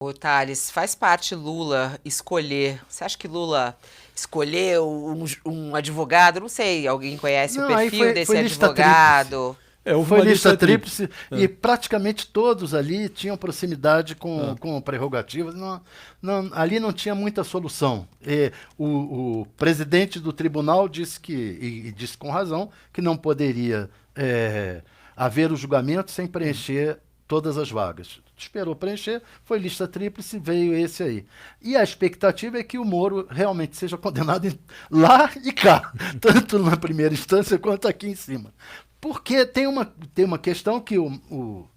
Ô, Thales, faz parte Lula escolher. Você acha que Lula escolheu um advogado? Não sei, alguém conhece o Não, aí perfil foi desse lista tríplice. advogado? Houve Foi uma lista lista tríplice. tríplice e É, praticamente todos ali tinham proximidade é. com prerrogativas. Ali não tinha muita solução. O presidente do tribunal disse e disse com razão, que não poderia haver o julgamento sem preencher todas as vagas. Esperou preencher, foi lista tríplice, veio esse aí. E a expectativa é que o Moro realmente seja condenado lá e cá, tanto na primeira instância quanto aqui em cima. Porque tem uma questão que o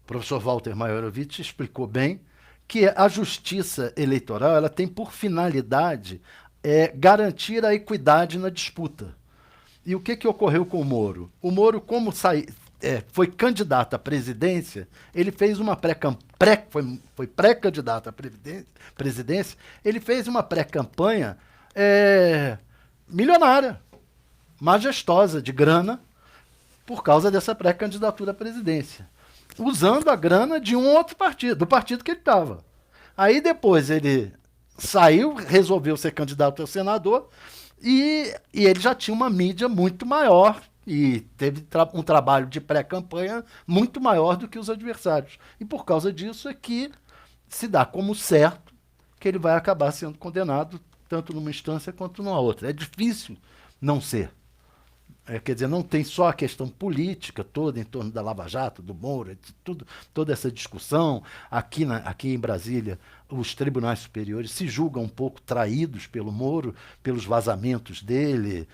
professor Walter Maiorovitch explicou bem, que a justiça eleitoral ela tem por finalidade garantir a equidade na disputa. E o que ocorreu com o Moro? O Moro, como foi candidato à presidência, ele fez uma foi pré-candidato à presidência, ele fez uma pré-campanha milionária, majestosa, de grana, por causa dessa pré-candidatura à presidência, usando a grana de um outro partido, do partido que ele estava. Aí depois ele saiu, resolveu ser candidato a senador e ele já tinha uma mídia muito maior e teve um trabalho de pré-campanha muito maior do que os adversários. E por causa disso é que se dá como certo que ele vai acabar sendo condenado tanto numa instância quanto numa outra. É difícil não ser. Quer dizer, não tem só a questão política toda em torno da Lava Jato, do Moura, toda essa discussão. Aqui em Brasília, os tribunais superiores se julgam um pouco traídos pelo Moro, pelos vazamentos dele.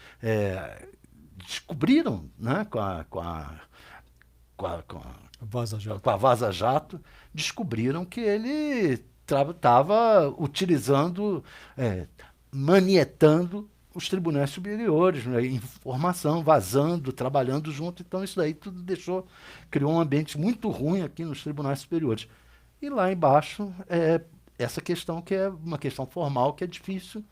Descobriram, né, com a, com a, Vaza Jato. com a Vaza Jato, descobriram que ele estava utilizando, manietando os tribunais superiores, né, informação, vazando, trabalhando junto. Então isso daí tudo criou um ambiente muito ruim aqui nos tribunais superiores. E lá embaixo essa questão que é uma questão formal que é difícil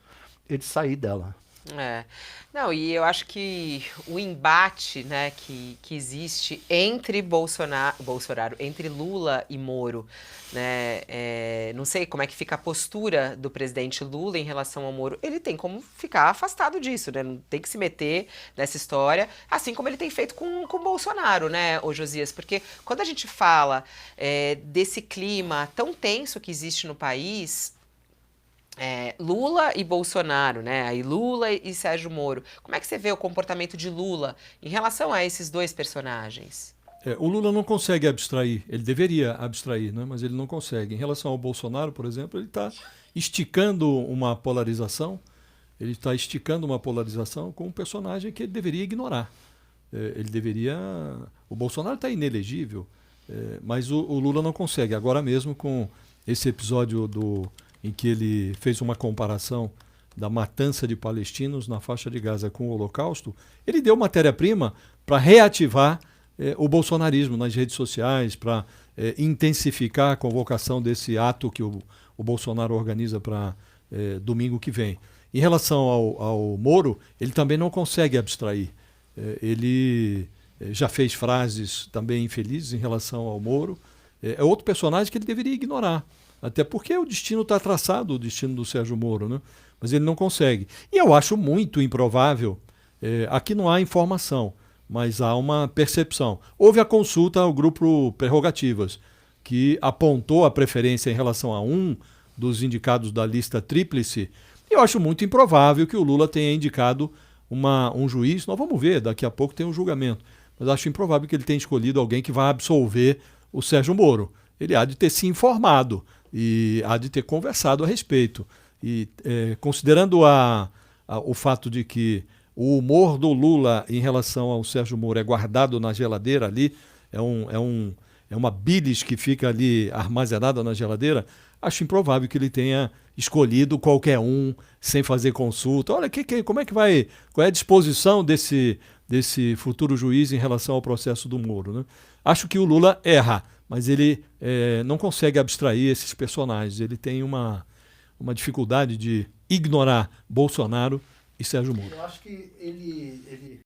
ele sair dela. É. Não, e eu acho que o embate, né, que existe entre Bolsonaro, entre Lula e Moro, né, não sei como é que fica a postura do presidente Lula em relação ao Moro. Ele tem como ficar afastado disso, né, não tem que se meter nessa história, assim como ele tem feito com o Bolsonaro, né, ô Josias, porque quando a gente fala desse clima tão tenso que existe no país, Lula e Bolsonaro, né? Aí Lula e Sérgio Moro. Como é que você vê o comportamento de Lula em relação a esses dois personagens? O Lula não consegue abstrair, ele deveria abstrair, né? Mas ele não consegue. Em relação ao Bolsonaro, por exemplo, ele está esticando uma polarização, com um personagem que ele deveria ignorar. Ele deveria. O Bolsonaro está inelegível, mas o Lula não consegue. Agora mesmo, com esse episódio em que ele fez uma comparação da matança de palestinos na faixa de Gaza com o Holocausto, ele deu matéria-prima para reativar o bolsonarismo nas redes sociais, para intensificar a convocação desse ato que o Bolsonaro organiza para domingo que vem. Em relação ao Moro, ele também não consegue abstrair. Ele já fez frases também infelizes em relação ao Moro. É outro personagem que ele deveria ignorar. Até porque o destino está traçado, o destino do Sérgio Moro, né? Mas ele não consegue. E eu acho muito improvável, aqui não há informação, mas há uma percepção. Houve a consulta ao grupo Prerrogativas, que apontou a preferência em relação a um dos indicados da lista tríplice. E eu acho muito improvável que o Lula tenha indicado um juiz. Nós vamos ver, daqui a pouco tem um julgamento. Mas acho improvável que ele tenha escolhido alguém que vá absolver o Sérgio Moro. Ele há de ter se informado e há de ter conversado a respeito. E considerando o fato de que o humor do Lula em relação ao Sérgio Moro é guardado na geladeira ali, é uma bilis que fica ali armazenada na geladeira, acho improvável que ele tenha escolhido qualquer um sem fazer consulta. Olha, como é que vai, qual é a disposição desse futuro juiz em relação ao processo do Moro, né? Acho que o Lula erra, mas ele não consegue abstrair esses personagens. Ele tem uma dificuldade de ignorar Bolsonaro e Sérgio Moro. Eu acho que ele